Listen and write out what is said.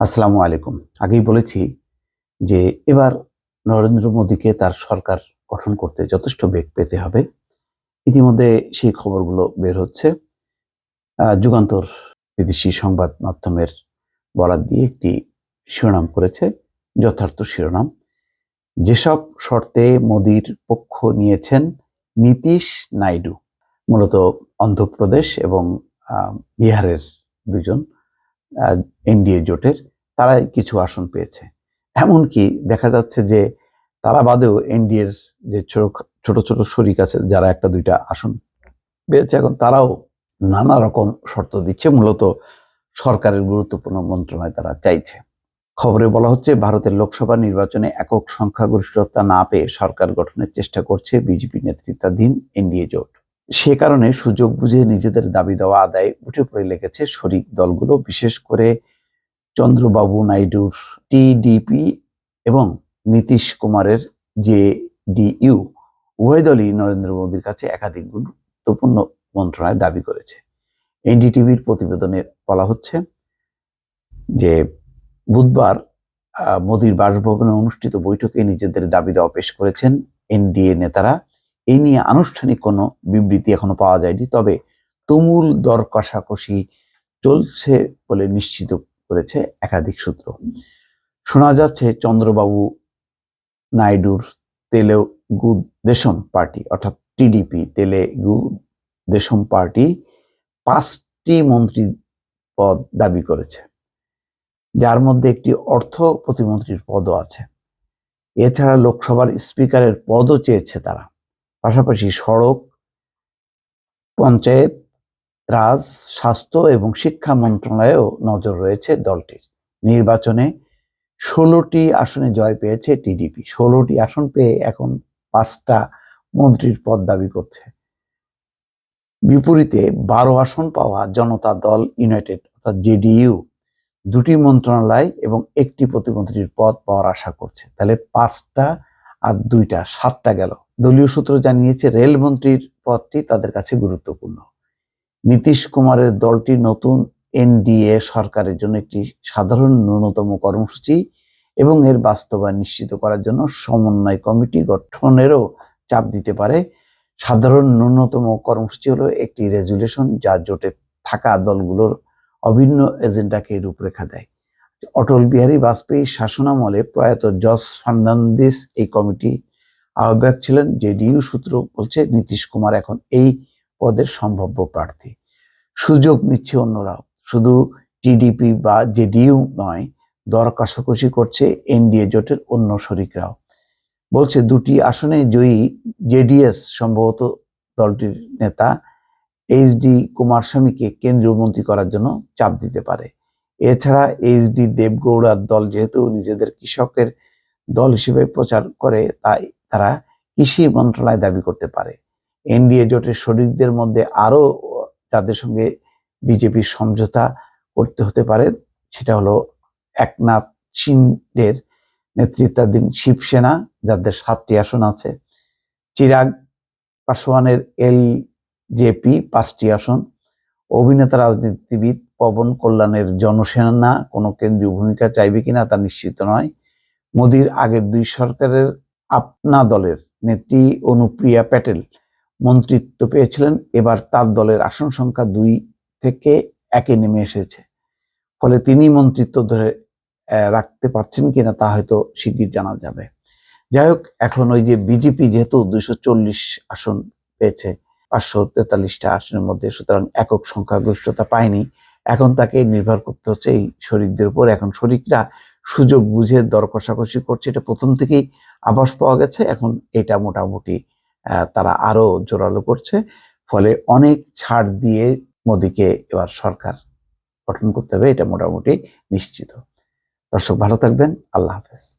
আসসালামু আলাইকুম। আগেই বলেছি যে এবার নরেন্দ্র মোদীকে তার সরকার গঠন করতে যথেষ্ট বেগ পেতে হবে। ইতিমধ্যে সেই খবরগুলো বের হচ্ছে। যুগান্তর বিদেশি সংবাদ মাধ্যমের বরাত দিয়ে একটি শিরোনাম করেছে, যথার্থ শিরোনাম। যেসব শর্তে মোদীর পক্ষ নিয়েছেন নীতীশ নাইডু, মূলত অন্ধ্রপ্রদেশ এবং বিহারের দুজন এনডিএ জোটের, তারাই কিছু আসন পেয়েছে। এমনকি দেখা যাচ্ছে যে তারা বাদেও এনডিএর যে ছোট ছোট শরিক আছে, যারা একটা দুইটা আসন পেয়েছে, এখন তারাও নানা রকম শর্ত দিচ্ছে। মূলত সরকারের গুরুত্বপূর্ণ মন্ত্রণালয় তারা চাইছে। খবরে বলা হচ্ছে, ভারতের লোকসভা নির্বাচনে একক সংখ্যাগরিষ্ঠতা না পেয়ে সরকার গঠনের চেষ্টা করছে বিজেপি নেতৃত্বাধীন এনডিএ জোট। সে কারণে সুযোগ বুঝে নিজেদের দাবি দেওয়া আদায়ে উঠে পড়ে লেগেছে শরিক দলগুলো, বিশেষ করে চন্দ্রবাবু নাইডুর টিডিপি এবং নীতিশ কুমারের জেডিইউ। উভয় দলই নরেন্দ্র মোদীর কাছে একাধিক গুরুত্বপূর্ণ মন্ত্রণালয় দাবি করেছে। এনডিটিভির প্রতিবেদনে বলা হচ্ছে যে বুধবার মোদীর বাসভবনে অনুষ্ঠিত বৈঠকে নিজেদের দাবি দেওয়া পেশ করেছেন এনডিএ নেতারা। এই নিয়ে আনুষ্ঠানিক কোনো বিবৃতি এখনো পাওয়া যায়নি, তবে তুমুল দর কষাকষি চলছে বলে নিশ্চিত করেছে একাধিক সূত্র। শোনা যাচ্ছে চন্দ্রবাবু নাইডুর তেলেগু দেশম পার্টি অর্থাৎ টিডিপি, তেলেগু দেশম পার্টি 5টি মন্ত্রী পদ দাবি করেছে, যার মধ্যে একটি অর্থ প্রতিমন্ত্রীর পদও আছে। এছাড়া লোকসভার স্পিকারের পদও চেয়েছে তারা। পাশাপাশি সড়ক, পঞ্চায়েত রাজ, স্বাস্থ্য এবং শিক্ষা মন্ত্রণালয়েও নজর রয়েছে দলটির। নির্বাচনে 16টি আসনে জয় পেয়েছে টিডিপি। 16টি আসন পেয়ে এখন 5টা মন্ত্রীর পদ দাবি করছে। বিপরীতে 12 আসন পাওয়া জনতা দল ইউনাইটেড অর্থাৎ জেডিইউ 2টি মন্ত্রণালয় এবং একটি প্রতিমন্ত্রীর পদ পাওয়ার আশা করছে। তাহলে 5টা আর 2টা, 7টা গেল। দলীয় সূত্র জানিয়েছে রেলমন্ত্রীর পদটি তাদের কাছে গুরুত্বপূর্ণ। নীতিশ কুমারের দলটি নতুন এনডিএ সরকারের জন্য একটি সাধারণ ন্যূনতম কর্মসূচি এবং এর বাস্তবায়ন নিশ্চিত করার জন্য সমন্বয় কমিটি গঠনেরও চাপ দিতে পারে। সাধারণ ন্যূনতম কর্মসূচি হলো একটি রেজুলেশন যা জোটে থাকা দলগুলোর অভিন্ন এজেন্ডাকে রূপরেখা দেয়। অটল বিহারী বাজপেয়ীর শাসনামলে প্রয়াত জর্জ ফার্নান্ডিস এই কমিটি আহ্বায়ক ছিলেন। জেডিইউ সূত্র বলছে নীতিশ কুমার এখন এই পদের সম্ভাব্য প্রার্থী। সুযোগ নিচ্ছে অন্যরাও, শুধু টিডিপি বা জেডিইউ নয়, দর কষাকষি করছে এনডিএ জোটের অন্য শরিকরাও। বলছে 2টি আসনে জয়ী জেডিএস সম্ভবত দলটির নেতা এইচডি কুমারস্বামীকে কেন্দ্রীয় মন্ত্রী করার জন্য চাপ দিতে পারে। এছাড়া এইচডি দেবগৌড়ার দল যেহেতু নিজেদের কৃষকের দল হিসেবে প্রচার করে, তাই তারা কৃষি মন্ত্রণালয় দাবি করতে পারে। এনডিএ জোটের শরিকদের মধ্যে আরো যাদের সঙ্গে বিজেপির সমঝোতা করতে হতে পারে সেটা হলো একনাথ শিন্ডের নেতৃত্বাধীন শিবসেনা, যাদের 7টি আসন আছে, চিরাগ পাসওয়ানের এলজেপি 5টি আসন, অভিনেতা রাজনীতিবিদ পবন কল্যাণের জনসেনা কোনো কেন্দ্রীয় ভূমিকা চাইবে কিনা তা নিশ্চিত নয়। মোদীর আগের 2 সরকারের আপনা দলের নেত্রী অনুপ্রিয়া প্যাটেল মন্ত্রিত্ব পেয়েছিলেন। এবার তার দলের আসন সংখ্যা 2 থেকে 1-এ নেমে এসেছে। ফলে তিনি মন্ত্রিত্ব ধরে রাখতে পারছেন কিনা তা হয়তো শিগগির জানা যাবে। যাই হোক, এখন ওই যে বিজেপি যেহেতু 240 আসন পেয়েছে 543টা আসনের মধ্যে, সুতরাং একক সংখ্যাগরিষ্ঠতা পায়নি। এখন তাকে নির্ভর করতে হচ্ছে এই শরিকদের উপর। এখন শরিকরা সুযোগ বুঝে দর কষাকষি করছে, এটা প্রথম থেকেই আভাস পাওয়া গেছে। এখন এটা মোটামুটি তারা আরো জোরালো করছে। ফলে অনেক ছাড় দিয়ে মোদীকে এবার সরকার গঠন করতে হবে, এটা মোটামুটি নিশ্চিত। দর্শক ভালো থাকবেন, আল্লাহ হাফেজ।